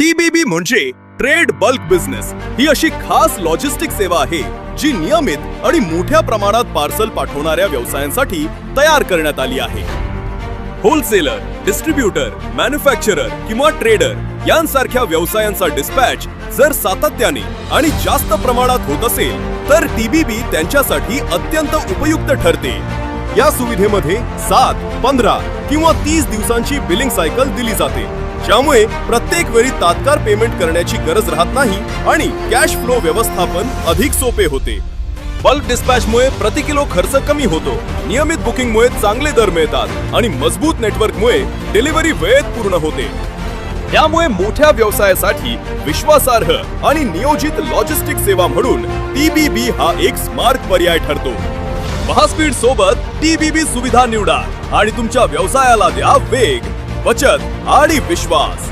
टीबीबी म्हणजे trade bulk business ही अशी खास लॉजिस्टिक सेवा आहे जी नियमित आणि मोठ्या प्रमाणात पार्सल पाठवणाऱ्या व्यवसायांसाठी तयार करण्यात आली आहे. होलसेलर, डिस्ट्रीब्युटर, मॅन्युफॅक्चरर किंवा ट्रेडर यांसारख्या व्यवसायांचा डिस्पॅच जर सातत्याने आणि जास्त प्रमाणात होत असेल तर टीबीबी त्यांच्यासाठी अत्यंत उपयुक्त ठरते. या सुविधेमध्ये 7, 15 किंवा 30 दिवसांची बिलिंग सायकल दिली जाते, ज्यामुळे प्रत्येक वेळी तात्काळ पेमेंट करण्याची गरज राहत नाही आणि कॅश फ्लो व्यवस्थापन अधिक सोपे होते. बल्क डिस्पॅचमुळे प्रति किलो खर्च कमी होतो, नियमित बुकिंगमुळे चांगले दर मिळतात आणि मजबूत नेटवर्कमुळे डिलिव्हरी वेळेत पूर्ण होते. त्यामुळे मोठ्या व्यवसायासाठी विश्वासार्ह आणि नियोजित लॉजिस्टिक सेवा म्हणून टीबीबी हा एक स्मार्ट पर्याय ठरतो. महास्पीड सोबत टीबीबी सुविधा निवडा आणि तुमच्या व्यवसायाला द्या वेग, बचत आणि विश्वास.